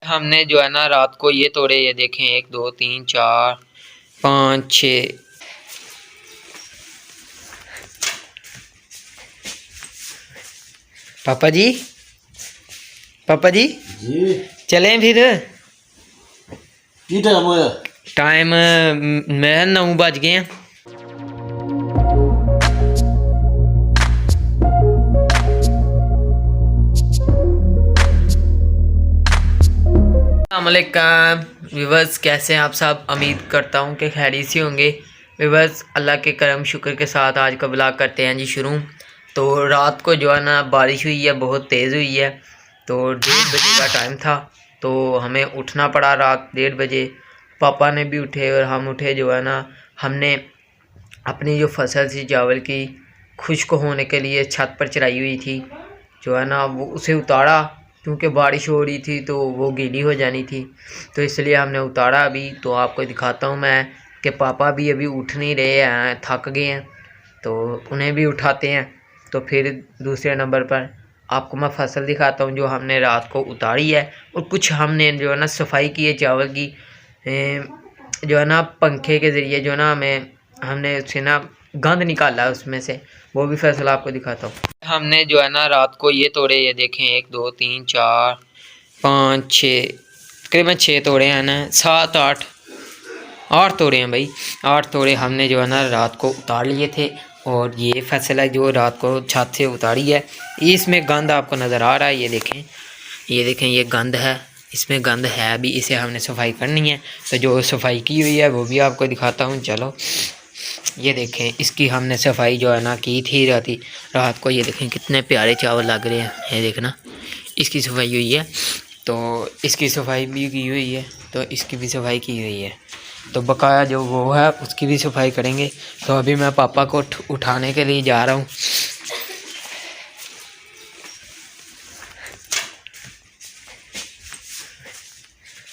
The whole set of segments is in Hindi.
हमने जो है ना रात को ये तोड़े, ये देखें 1 2 3 4 5 6। पापा जी चलें फिर। टाइम मैं 9 बज गए हैं। अस्सलामुअलैकुम व्यूवर्स, कैसे हैं आप सब? उम्मीद करता हूं कि खैरियत से होंगे। व्यूवर्स, अल्लाह के करम शुक्र के साथ आज का ब्लॉग करते हैं जी शुरू। तो रात को जो है ना बारिश हुई है, बहुत तेज़ हुई है। तो 1:30 बजे का टाइम था, तो हमें उठना पड़ा रात 1:30 बजे। पापा ने भी उठे और हम उठे। जो है ना हमने अपनी जो फसल थी चावल की, खुश्क होने के लिए छत पर चढ़ाई हुई थी, जो है ना वो उसे उतारा, क्योंकि बारिश हो रही थी तो वो गीली हो जानी थी, तो इसलिए हमने उतारा। अभी तो आपको दिखाता हूँ मैं कि पापा भी अभी उठ नहीं रहे हैं, थक गए हैं, तो उन्हें भी उठाते हैं। तो फिर दूसरे नंबर पर आपको मैं फसल दिखाता हूँ जो हमने रात को उतारी है। और कुछ हमने जो है ना सफाई की है चावल की, जो है ना पंखे के ज़रिए जो है ना हमने उससे ना गंद निकाला है उसमें से, वो भी फसल आपको दिखाता हूँ। हमने जो है ना रात को ये तोड़े, ये देखें 1 2 3 4 5 6, तकरीबन 6 तोड़े हैं ना, 7 8 तोड़े हैं भाई। 8 तोड़े हमने जो है ना रात को उतार लिए थे। और ये फसल है जो रात को छत से उतारी है। इसमें गंद आपको नज़र आ रहा है, ये देखें ये गंद है, इसमें गंद है। अभी इसे हमने सफाई करनी है, तो जो सफाई की हुई है वो भी आपको दिखाता हूँ। चलो ये देखें, इसकी हमने सफाई जो है ना की थी रात को। ये देखें कितने प्यारे चावल लग रहे हैं, ये देखना, इसकी सफाई हुई है। तो इसकी सफाई भी की हुई है, तो इसकी भी सफाई की हुई है। तो बकाया जो वो है उसकी भी सफाई करेंगे। तो अभी मैं पापा को उठाने के लिए जा रहा हूँ।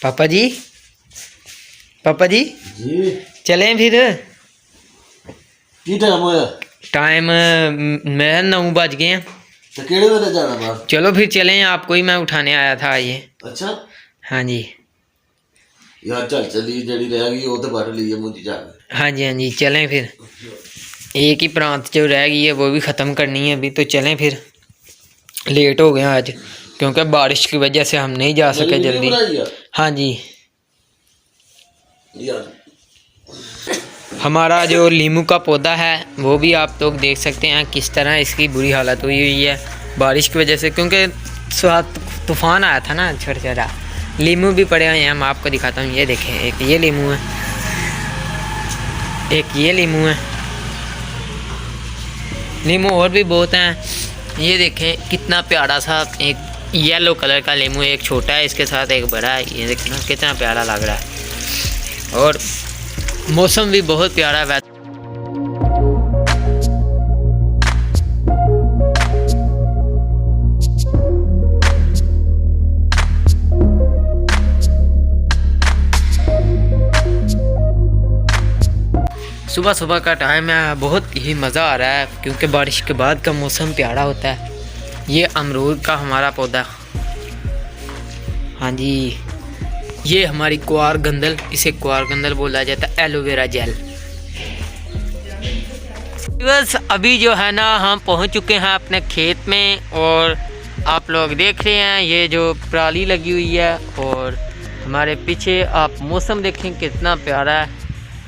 पापा जी चलें फिर। टाइम मैं 9 बज गए हैं। चलो फिर चलें, आपको ही मैं उठाने आया था। ये अच्छा, हाँ जी यार चल चली जड़ी रह गई वो तो बढ़ ली है मुझे जाकर। हाँ जी चलें फिर। एक ही प्रांत जो रह गई है वो भी ख़त्म करनी है अभी, तो चलें फिर। लेट हो गए आज क्योंकि बारिश की वजह से हम नहीं जा सके जल्दी। हाँ जी, हमारा जो लीमू का पौधा है वो भी आप लोग देख सकते हैं किस तरह इसकी बुरी हालत हुई है बारिश की वजह से, क्योंकि तूफ़ान आया था ना। छोटा लीमू भी पड़े हुए हैं, मैं आपको दिखाता हूँ। ये देखें, एक ये लीमू है, एक ये लीमू है, लीमू और भी बहुत हैं। ये देखें कितना प्यारा सा एक येलो कलर का लीमू, एक छोटा है इसके साथ एक बड़ा है। ये देखें ना कितना प्यारा लग रहा है। और मौसम भी बहुत प्यारा है। सुबह सुबह का टाइम है, बहुत ही मज़ा आ रहा है क्योंकि बारिश के बाद का मौसम प्यारा होता है। ये अमरूद का हमारा पौधा, हाँ जी, ये हमारी क्वार गंदल, इसे क्वार गंदल बोला जाता है, एलोवेरा जेल। बस अभी जो है ना हम पहुंच चुके हैं अपने खेत में, और आप लोग देख रहे हैं ये जो पराली लगी हुई है, और हमारे पीछे आप मौसम देखें कितना प्यारा है,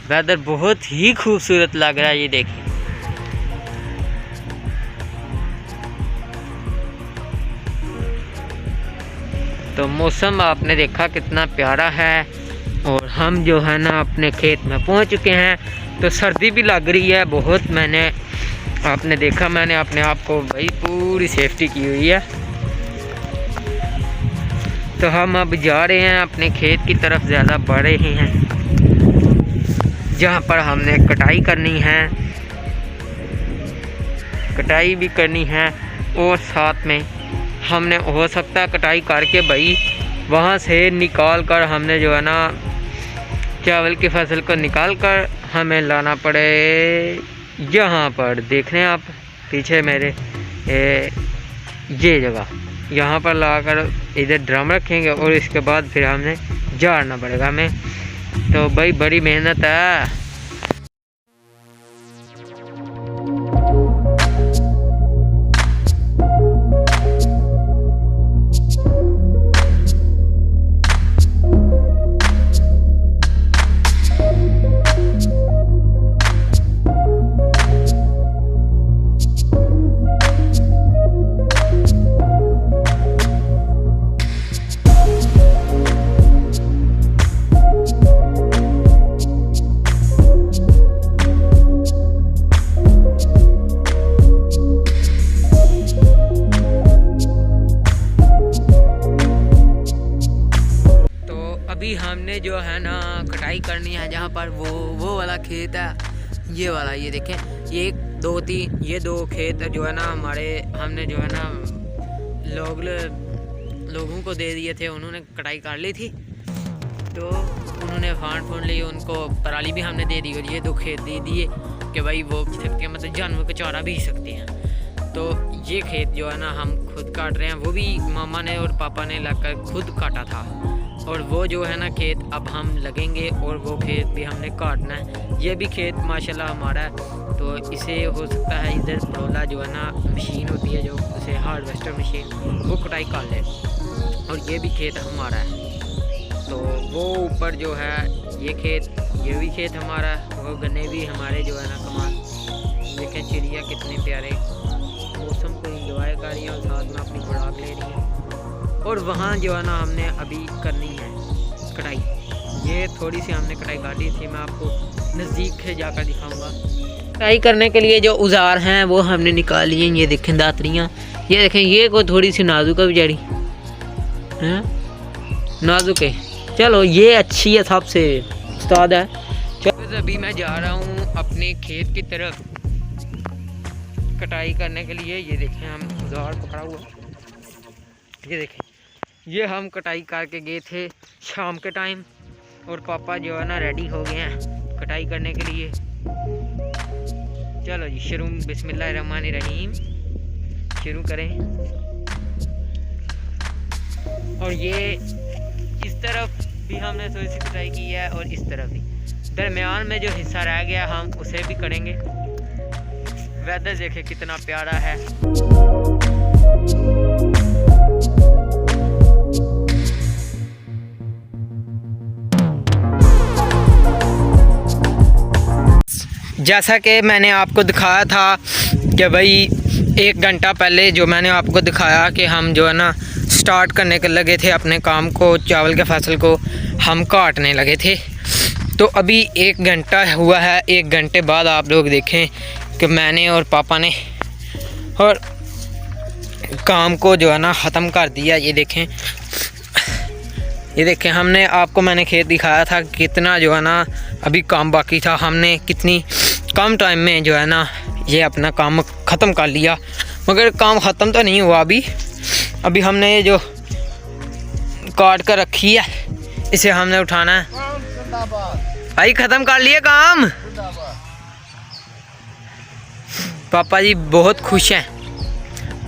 वेदर बहुत ही खूबसूरत लग रहा है। ये देखें, तो मौसम आपने देखा कितना प्यारा है। और हम जो है ना अपने खेत में पहुंच चुके हैं। तो सर्दी भी लग रही है बहुत, आपने देखा, मैंने अपने आप को भाई पूरी सेफ्टी की हुई है। तो हम अब जा रहे हैं अपने खेत की तरफ, ज़्यादा बढ़ रहे हैं जहाँ पर हमने कटाई करनी है, कटाई भी करनी है। और साथ में हमने हो सकता है कटाई करके भाई वहाँ से निकाल कर हमने जो है ना चावल की फसल को निकाल कर हमें लाना पड़े यहाँ पर। देख रहे हैं आप पीछे मेरे ये जगह, यहाँ पर लाकर इधर ड्रम रखेंगे और इसके बाद फिर हमने झाड़ना पड़ेगा हमें। तो भाई बड़ी मेहनत है। अभी हमने जो है ना कटाई करनी है जहाँ पर वो वाला खेत है, ये वाला, ये देखें, ये 2-3 ये 2 खेत जो है ना हमारे, हमने जो है ना लोगों को दे दिए थे, उन्होंने कटाई कर ली थी तो उन्होंने फांड ली, उनको पराली भी हमने दे दी और ये 2 खेत दे दिए कि भाई वो सबके मतलब जानवर को चारा भी सकते हैं। तो ये खेत जो है ना हम खुद काट रहे हैं, वो भी मामा ने और पापा ने लगकर खुद काटा था। और वो जो है ना खेत अब हम लगेंगे और वो खेत भी हमने काटना है। ये भी खेत माशाल्लाह हमारा है, तो इसे हो सकता है इधर परोला जो है ना मशीन होती है जो उसे हार्वेस्टर मशीन, वो कटाई कर ले, और ये भी खेत हमारा है। तो वो ऊपर जो है ये खेत, ये भी खेत हमारा है, वो गन्ने भी हमारे जो है ना कमाल। देखें चिड़िया कितने प्यारे मौसम को इंजॉय कर रही है और साथ में अपनी खुराक ले रही है। और वहाँ जो है ना हमने अभी करनी है कटाई, ये थोड़ी सी हमने कटाई काटी थी, मैं आपको नज़दीक से जाकर दिखाऊंगा। कटाई करने के लिए जो औजार हैं वो हमने निकाल लिए, ये देखें दातरियाँ, ये देखें, ये को थोड़ी सी नाजुक है बेचारी, हैं नाजुक है। चलो ये अच्छी है, सबसे उस्ताद है। चलो अभी मैं जा रहा हूँ अपने खेत की तरफ कटाई करने के लिए। ये देखें हम औजार पकड़ा हुआ, ये देखें, ये हम कटाई करके गए थे शाम के टाइम, और पापा जो है ना रेडी हो गए हैं कटाई करने के लिए। चलो जी शुरू, बिस्मिल्लाहिर्रहमानिर्रहीम, शुरू करें। और ये इस तरफ भी हमने थोड़ी सी कटाई की है और इस तरफ भी, दरमियान में जो हिस्सा रह गया हम उसे भी करेंगे। वेदर देखें कितना प्यारा है। जैसा कि मैंने आपको दिखाया था कि भाई 1 घंटा पहले जो मैंने आपको दिखाया कि हम जो है ना स्टार्ट करने के लगे थे अपने काम को, चावल के फसल को हम काटने लगे थे। तो अभी 1 घंटा हुआ है, 1 घंटे बाद आप लोग देखें कि मैंने और पापा ने और काम को जो है ना ख़त्म कर दिया। ये देखें, ये देखें, हमने आपको, मैंने खेत दिखाया था कितना जो है ना अभी काम बाकी था, हमने कितनी कम टाइम में जो है ना ये अपना काम ख़त्म कर लिया। मगर काम ख़त्म तो नहीं हुआ अभी हमने ये जो काट कर रखी है इसे हमने उठाना है। भाई ख़त्म कर लिए काम। पापा जी बहुत खुश हैं,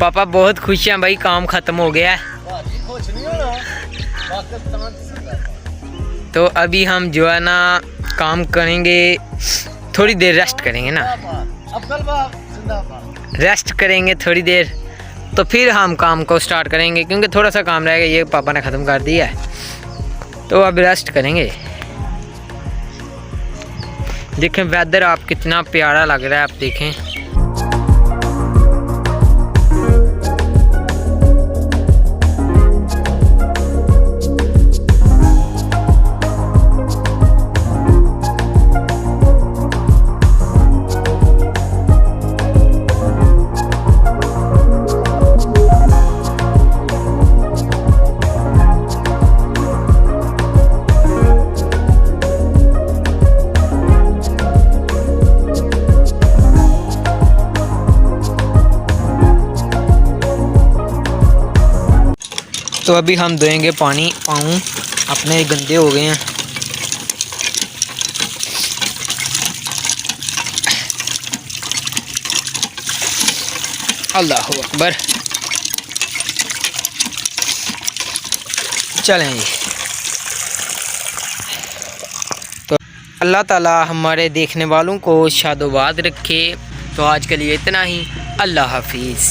पापा बहुत खुश हैं भाई, काम ख़त्म हो गया है। तो अभी हम जो है ना काम करेंगे, थोड़ी देर रेस्ट करेंगे ना, रेस्ट करेंगे थोड़ी देर, तो फिर हम काम को स्टार्ट करेंगे क्योंकि थोड़ा सा काम रहेगा, ये पापा ने ख़त्म कर दिया है। तो अब रेस्ट करेंगे। देखें वेदर आप कितना प्यारा लग रहा है, आप देखें। तो अभी हम देंगे पानी, पाँव अपने गंदे हो गए हैं। अल्लाहु अकबर। चलें जी। तो अल्लाह ताला हमारे देखने वालों को शादोबाद रखे। तो आज के लिए इतना ही। अल्लाह हाफिज़।